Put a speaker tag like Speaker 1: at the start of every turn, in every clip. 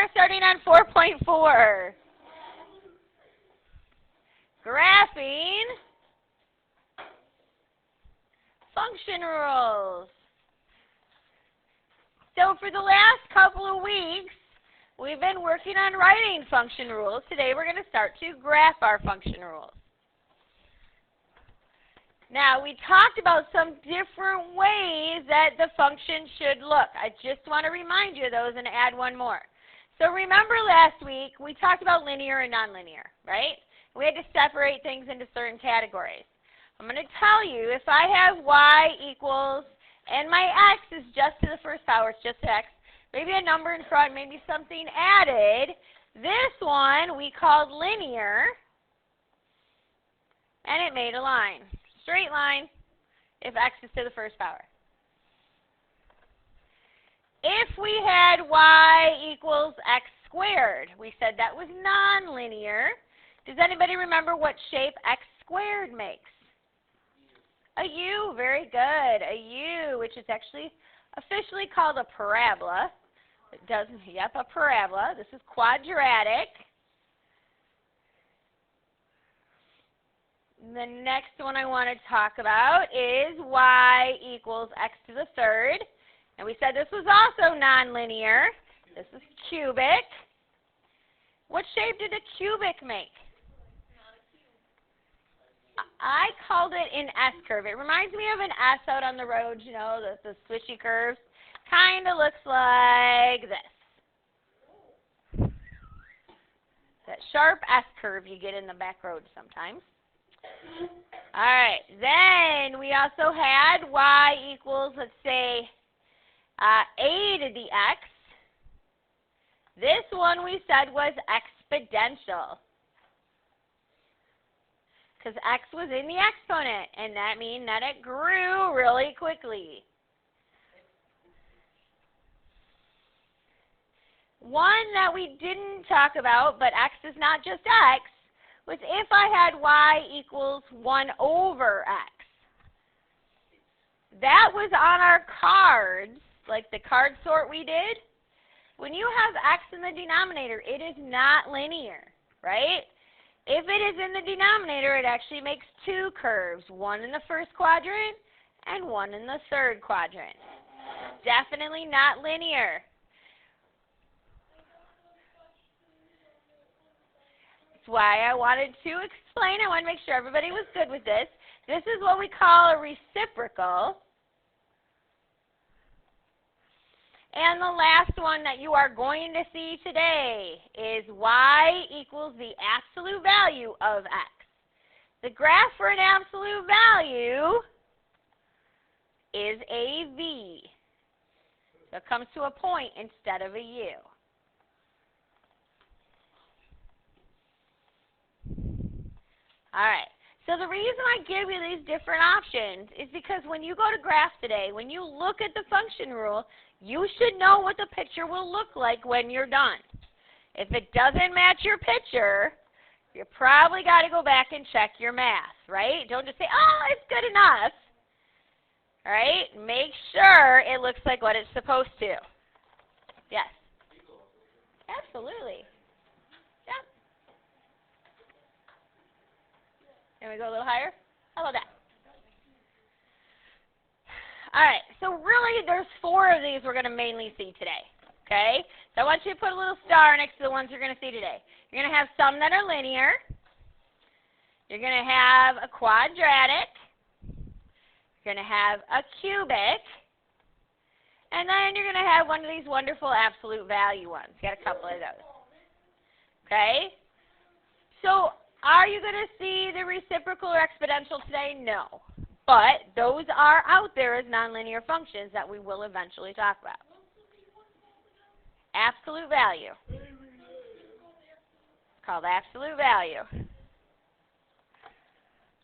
Speaker 1: are starting on 4.4. Graphing function rules. So for the last couple of weeks, we've been working on writing function rules. Today we're going to start to graph our function rules. Now, we talked about some different ways that the function should look. I just want to remind you of those and add one more. So remember last week, we talked about linear and nonlinear, right? We had to separate things into certain categories. I'm going to tell you, if I have y equals, and my x is just to the first power, it's just x, maybe a number in front, maybe something added, this one we called linear, and it made a line. Straight line if x is to the first power. If we had y equals x squared, we said that was nonlinear. Does anybody remember what shape x squared makes? A U, very good. A U, which is actually officially called a parabola. It does, yep, a parabola. This is quadratic. The next one I want to talk about is y equals x to the third. And we said this was also nonlinear. This is cubic. What shape did a cubic make? I called it an S-curve. It reminds me of an S out on the road, you know, the swishy curves. Kind of looks like this. That sharp S-curve you get in the back road sometimes. All right, then we also had y equals, let's say, a to the x. This one we said was exponential, because x was in the exponent, and that means that it grew really quickly. One that we didn't talk about, but x is not just x, was if I had y equals 1 over x. That was on our cards, like the card sort we did. When you have x in the denominator, it is not linear, right? If it is in the denominator, it actually makes two curves, one in the first quadrant and one in the third quadrant. Definitely not linear. That's why I wanted to explain. I want to make sure everybody was good with this. This is what we call a reciprocal. And the last one that you are going to see today is y equals the absolute value of x. The graph for an absolute value is a v. So it comes to a point instead of a u. All right, so the reason I give you these different options is because when you go to graph today, when you look at the function rule, you should know what the picture will look like when you're done. If it doesn't match your picture, you probably got to go back and check your math, right? Don't just say, oh, it's good enough. All right, make sure it looks like what it's supposed to. Yes? Absolutely. Yep. Can we go a little higher? How about that? All right, so really there's 4 of these we're going to mainly see today, okay? So I want you to put a little star next to the ones you're going to see today. You're going to have some that are linear. You're going to have a quadratic. You're going to have a cubic. And then you're going to have one of these wonderful absolute value ones. You got a couple of those. Okay? So are you going to see the reciprocal or exponential today? No. But those are out there as nonlinear functions that we will eventually talk about. Absolute value. It's called absolute value.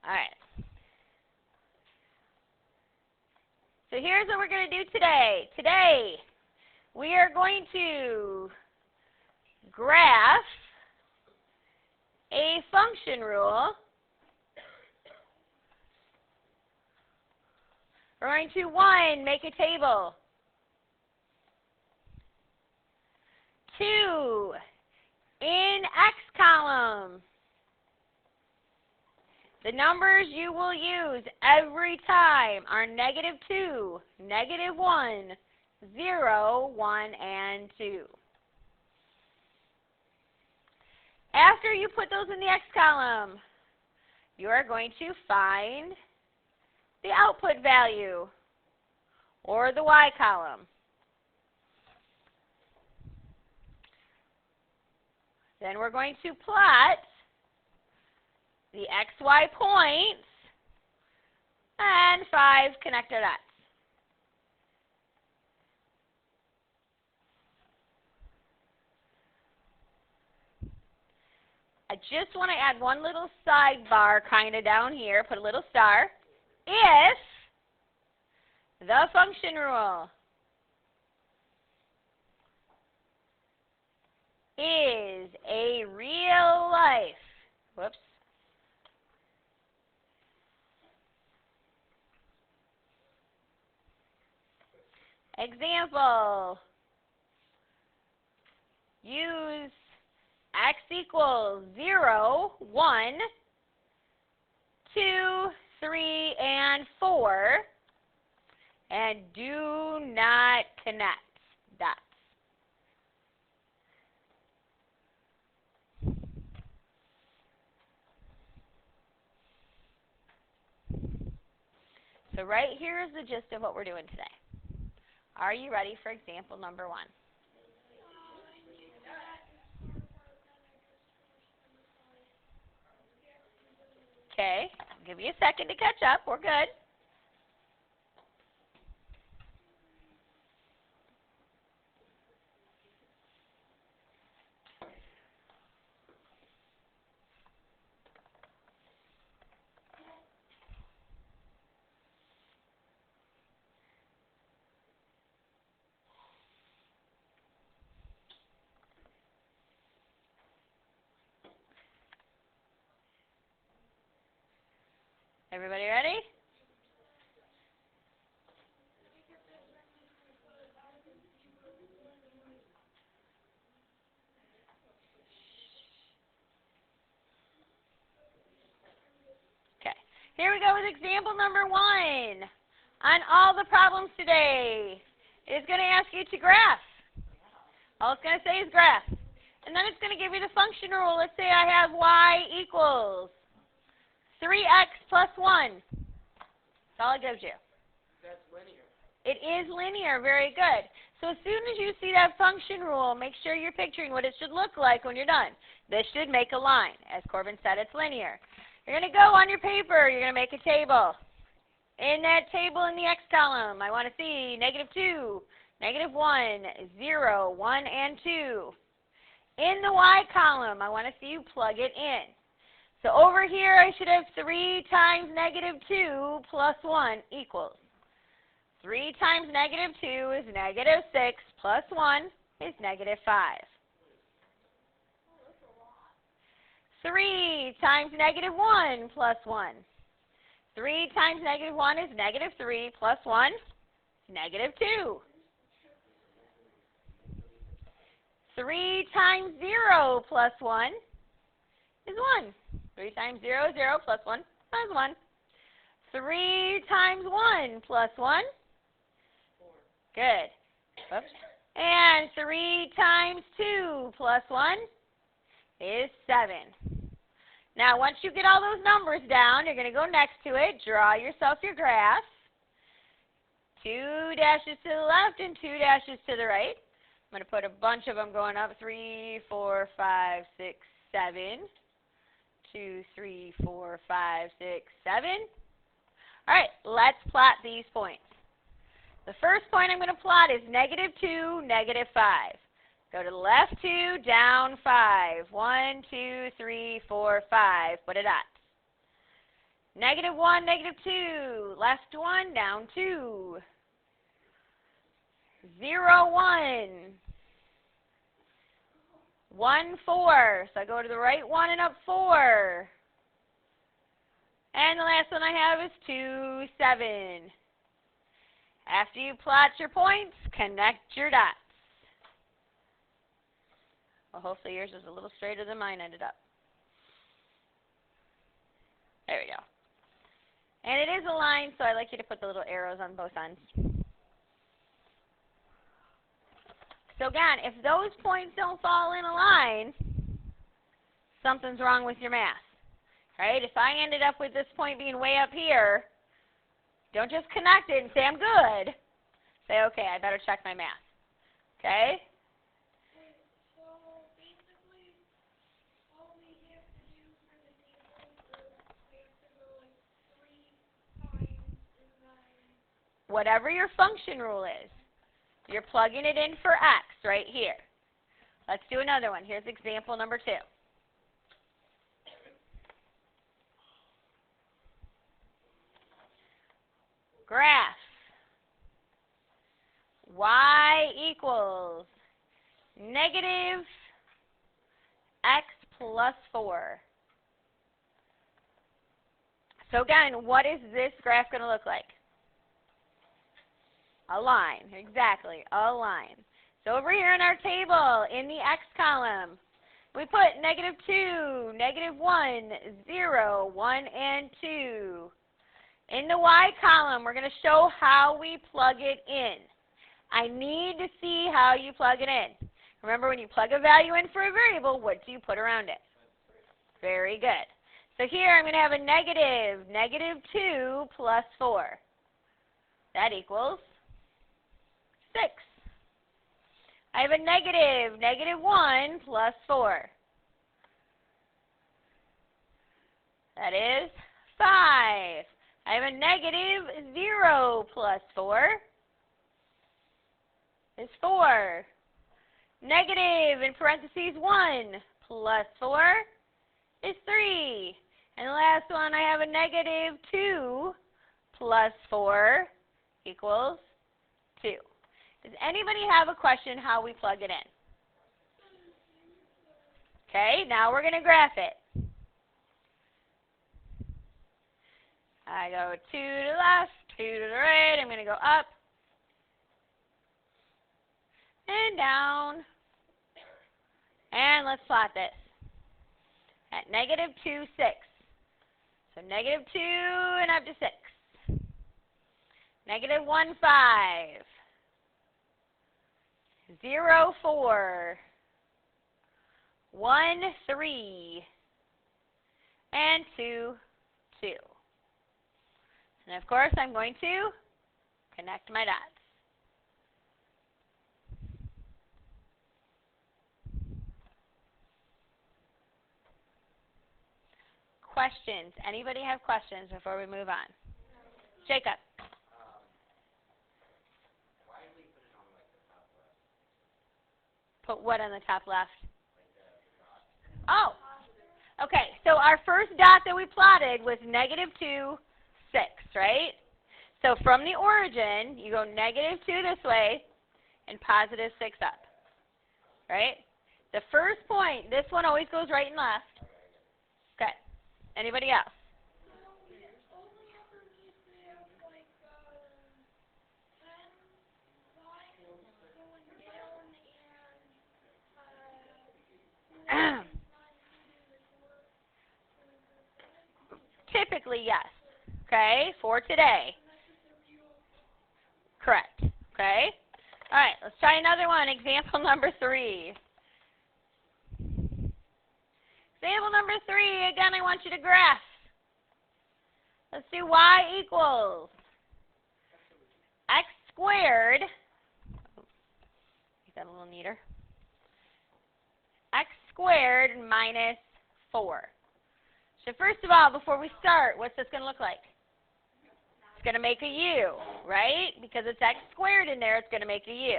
Speaker 1: All right. So here's what we're going to do today. Today, we are going to graph a function rule. We're going to, 1, make a table. 2, 2. In X column, the numbers you will use every time are -2, -1, 0, 1, and 2. After you put those in the X column, you are going to find the output value, or the Y column. Then we're going to plot the XY points and 5 connector dots. I just want to add one little sidebar kind of down here, put a little star. If the function rule is a real life, whoops, example, use X equals 0, 1, 2, 3, and 4, and do not connect dots. So right here is the gist of what we're doing today. Are you ready for example number 1? Okay, I'll give you a second to catch up. We're good. Everybody ready? Okay, here we go with example number 1. On all the problems today, it's going to ask you to graph. All it's going to say is graph. And then it's going to give you the function rule. Let's say I have y equals 3x plus 1. That's all it gives you.
Speaker 2: That's linear.
Speaker 1: It is linear. Very good. So as soon as you see that function rule, make sure you're picturing what it should look like when you're done. This should make a line. As Corbin said, it's linear. You're going to go on your paper. You're going to make a table. In that table in the X column, I want to see -2, -1, 0, 1, and 2. In the Y column, I want to see you plug it in. So over here, I should have 3 times -2 plus 1 equals. 3 times -2 is -6 plus 1 is -5. 3 times -1 plus 1. 3 times -1 is -3 plus 1 is -2. 3 times 0 plus 1 is 1. 3 times 0 is 0 plus 1 is 1. 3 times 1 plus 1.
Speaker 2: 4.
Speaker 1: Good. Oops. And 3 times 2 plus 1 is 7. Now, once you get all those numbers down, you're going to go next to it, draw yourself your graph. 2 dashes to the left and 2 dashes to the right. I'm going to put a bunch of them going up. 3, 4, 5, 6, 7. 2, 3, 4, 5, 6, 7. All right, let's plot these points. The first point I'm going to plot is -2, -5. Go to the left 2, down 5. 1, 2, 3, 4, 5. Put a dot. -1, -2. Left 1, down 2. 0, 1. 1, 4. So I go to the right 1 and up 4. And the last one I have is 2, 7. After you plot your points, connect your dots. Well, hopefully yours is a little straighter than mine ended up. There we go. And it is a line, so I like you to put the little arrows on both ends. So again, if those points don't fall in a line, something's wrong with your math. Right? If I ended up with this point being way up here, don't just connect it and say I'm good. Say, okay, I better check my math. Okay?
Speaker 3: So basically, all we have to do for the table is we have to go like 3 times and then.
Speaker 1: Whatever your function rule is, you're plugging it in for x right here. Let's do another one. Here's example number 2. Graph y equals negative x plus 4. So again, what is this graph going to look like? A line, exactly, a line. So over here in our table, in the x column, we put negative 2, negative 1, 0, 1, and 2. In the y column, we're going to show how we plug it in. I need to see how you plug it in. Remember, when you plug a value in for a variable, what do you put around it? Very good. So here I'm going to have a negative, negative 2 plus 4. That equals 6. I have a negative, negative 1 plus 4. That is 5. I have a negative 0 plus 4 is 4. Negative, in parentheses, 1 plus 4 is 3. And the last one, I have a negative 2 plus 4 equals 2. Does anybody have a question how we plug it in? Okay, now we're going to graph it. I go 2 to the left, 2 to the right. I'm going to go up and down. And let's plot this. At negative 2, 6. So negative 2 and up to 6. Negative 1, 5. 0, 4. 1, 3. And 2, 2. And of course, I'm going to connect my dots. Questions? Anybody have questions before we move on? Jacob.
Speaker 2: Why did we put it on like the top left?
Speaker 1: Put what on the top left? Oh, okay. So our first dot that we plotted was negative 2, 6, right? So from the origin, you go negative 2 this way and positive 6 up, right? The first point, this one always goes right and left. Okay. Anybody else?
Speaker 3: We only ever need to have like 10 lines going down and
Speaker 1: Typically, yes. Okay, for today. Correct. Okay. All right, let's try another one. Example number 3. Example number 3, again, I want you to graph. Let's do y equals x squared. Make that a little neater. X squared minus 4. So first of all, before we start, what's this going to look like? It's going to make a U, right? Because it's x squared in there, it's going to make a U.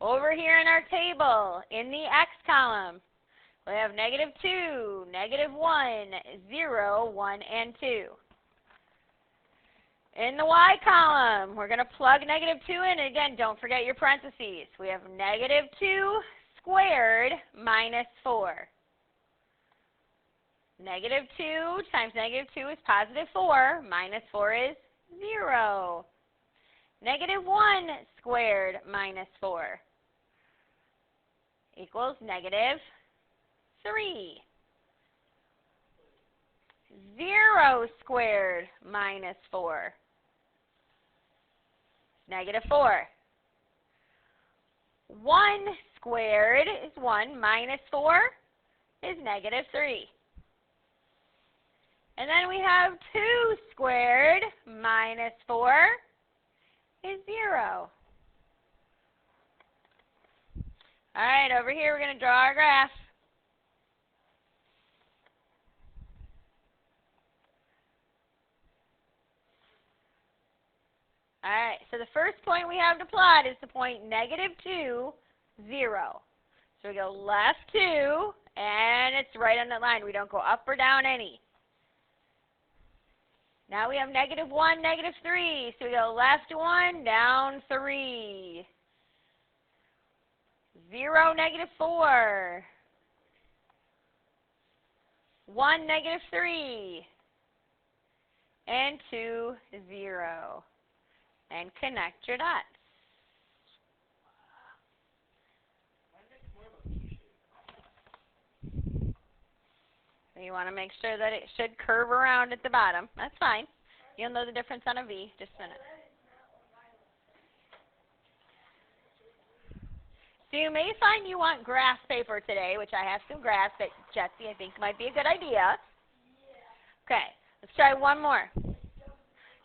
Speaker 1: Over here in our table, in the x column, we have negative 2, negative 1, 0, 1, and 2. In the y column, we're going to plug negative 2 in. And again, don't forget your parentheses. We have negative 2 squared minus 4. Negative 2 times negative 2 is positive 4. Minus 4 is 0. Negative 1 squared minus 4 equals negative 3. 0 squared minus 4. Negative 4. 1 squared is 1 minus 4 is negative 3. And then we have 2 squared minus 4 is 0. All right, over here we're going to draw our graph. All right, so the first point we have to plot is the point negative 2, 0. So we go left 2, and it's right on that line. We don't go up or down any. Now we have negative 1, negative 3. So we go left 1, down 3. 0, negative 4. 1, negative 3. And 2, 0. And connect your dots. You want to make sure that it should curve around at the bottom. That's fine. You'll know the difference on a V. Just a minute. So you may find you want graph paper today, which I have some graphs that Jesse I think might be a good idea. Okay, let's try one more.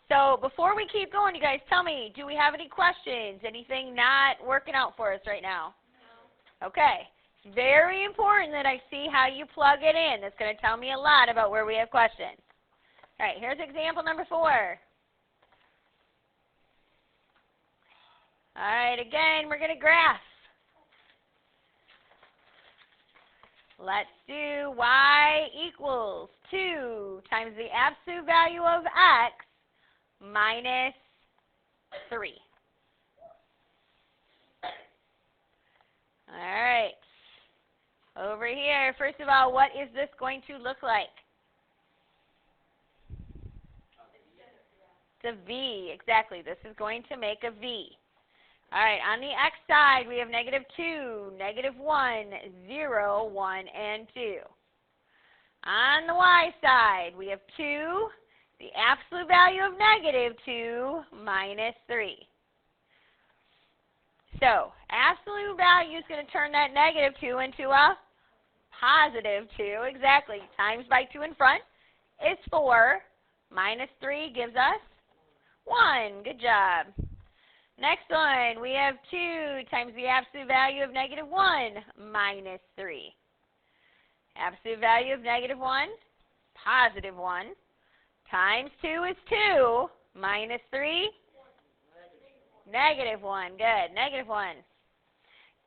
Speaker 1: So before we keep going, you guys tell me, do we have any questions? Anything not working out for us right now? No. Okay. It's very important that I see how you plug it in. That's going to tell me a lot about where we have questions. All right, here's example number 4. All right, again, we're going to graph. Let's do y equals 2 times the absolute value of x minus 3. All right. Over here, first of all, what is this going to look like? It's a V, exactly. This is going to make a V. All right, on the x side, we have negative 2, negative 1, 0, 1, and 2. On the y side, we have 2, the absolute value of negative 2, minus 3. So, absolute value is going to turn that negative 2 into a positive 2, exactly. Times by 2 in front is 4. Minus 3 gives us 1. Good job. Next one, we have 2 times the absolute value of negative 1 minus 3. Absolute value of negative 1, positive 1. Times 2 is 2. Minus 3, negative 1. Good. Negative 1.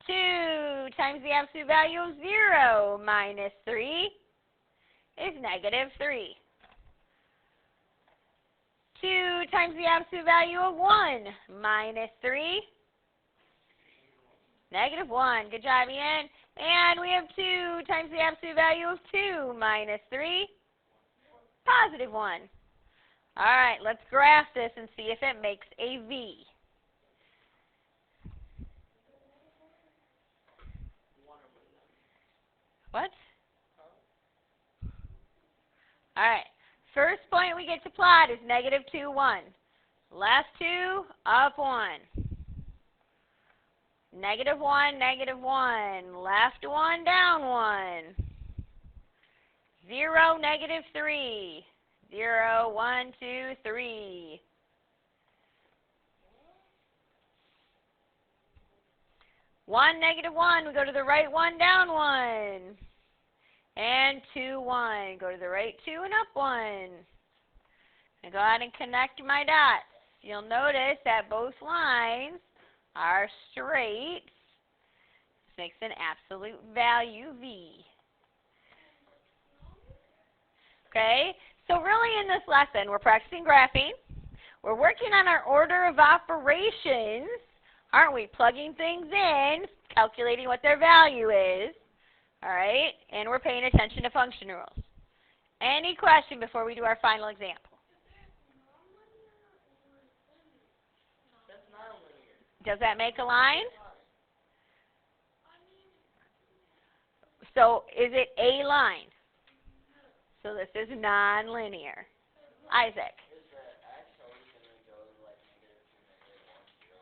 Speaker 1: 2 times the absolute value of 0 minus 3 is negative 3. 2 times the absolute value of 1 minus 3, negative 1. Good job, Ian. And we have 2 times the absolute value of 2 minus 3, positive 1. All right, let's graph this and see if it makes a V. What? All right. First point we get to plot is negative 2, 1. Left 2, up 1. Negative 1, negative 1. Left 1, down 1. 0, negative 3. 0, 1, 2, 3. 1, negative 1. We go to the right 1, down 1. And 2, 1. Go to the right 2 and up 1. And go ahead and connect my dots. You'll notice that both lines are straight. This makes an absolute value V. Okay, so really in this lesson, we're practicing graphing. We're working on our order of operations, aren't we? Plugging things in, calculating what their value is. All right, and we're paying attention to function rules. Any question before we do our final example? Does that make a line? So is it a line? So this is non-linear. Isaac.
Speaker 2: Is the x always going to go like -2, -1, 0,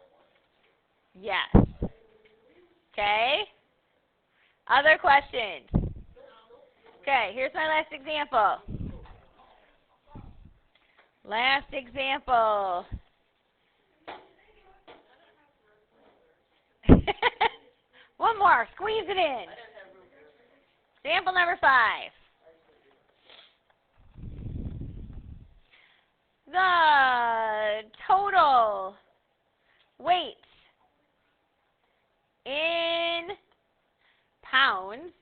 Speaker 2: 1?
Speaker 1: Yes. Okay. Other questions? Okay, here's my last example. Last example. One more. Squeeze it in. Example number 5. The total weight in pounds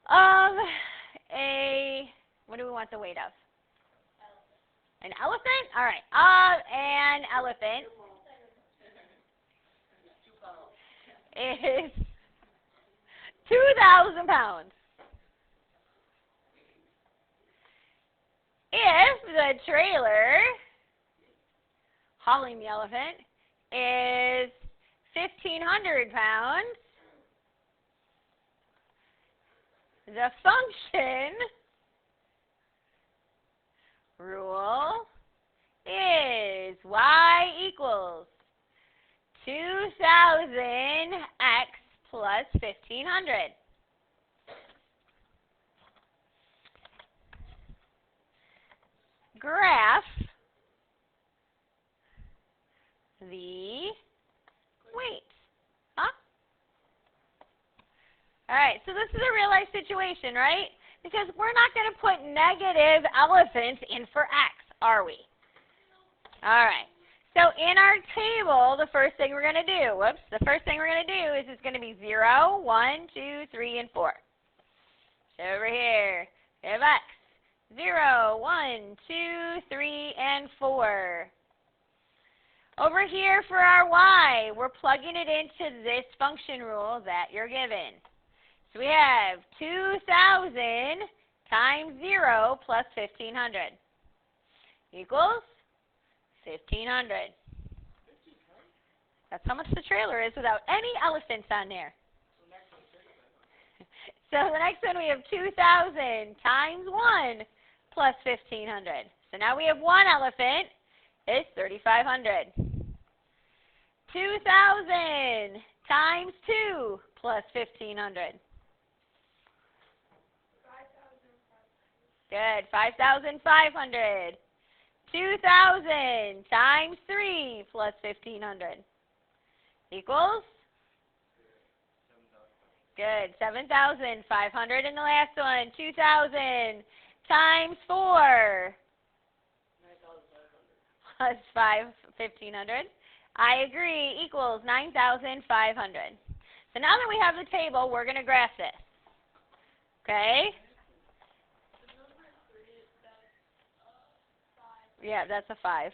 Speaker 1: of what do we want the weight of? An elephant? All right. Of an elephant is 2,000 pounds. If the trailer hauling the elephant is 1,500 pounds, the function rule is y equals 2,000x plus 1,500. Graph the weight. Huh? All right, so this is a real life situation, right? Because we're not going to put negative elephants in for x, are we? All right. So in our table, the first thing we're going to do, the first thing we're going to do is it's going to be 0, 1, 2, 3, and 4. So over here, we have x. 0, 1, 2, 3, and 4. Over here for our y, we're plugging it into this function rule that you're given. So we have 2,000 times 0 plus 1,500 equals 1,500. That's how much the trailer is without any elephants on there. So the next one we have 2,000 times 1 plus 1,500. So now we have one elephant. It's 3,500. 2,000 times 2 plus 1,500. Good. 5,500. 2,000 times 3 plus 1,500 equals? Good. 7,500. And the last one, 2,000 times 4 plus 1,500. I agree, equals 9,500. So now that we have the table, we're going to graph this. Okay? Yeah, that's a 5.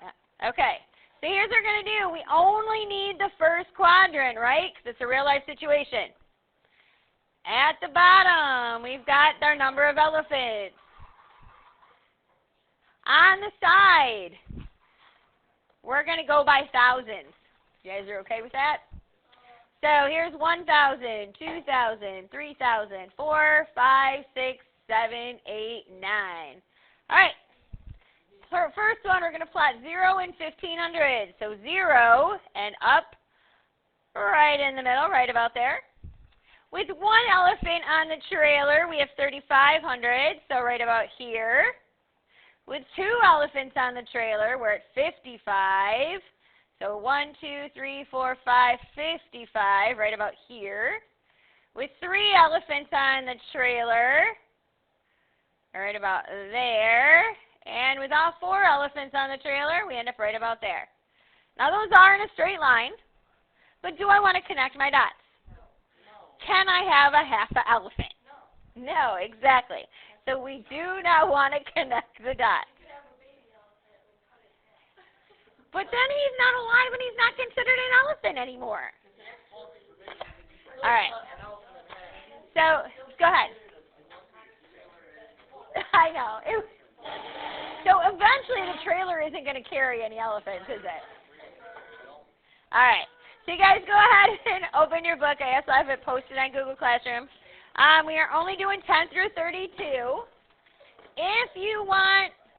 Speaker 1: Yeah. Okay. So here's what we're going to do. We only need the first quadrant, right? Because it's a real life situation. At the bottom, we've got our number of elephants. On the side, we're going to go by thousands. You guys are okay with that? So here's 1,000, 2,000, 3,000, 4, 5, 6, 7, 8, 9. All right. For first one, we're going to plot 0 and 1,500. So 0 and up right in the middle, right about there. With one elephant on the trailer, we have 3,500, so right about here. With 2 elephants on the trailer, we're at 55. So 1, 2, 3, 4, 5, 55, right about here. With 3 elephants on the trailer, right about there. And with all 4 elephants on the trailer, we end up right about there. Now those are in a straight line, but do I want to connect my dots? Can I have a half an elephant? No, exactly. So we do not want to connect the dots. But then he's not alive and he's not considered an elephant anymore. All right. So go ahead. I know. So eventually the trailer isn't going to carry any elephants, is it? All right. So you guys go ahead and open your book. I also have it posted on Google Classroom. We are only doing 10 through 32. If you want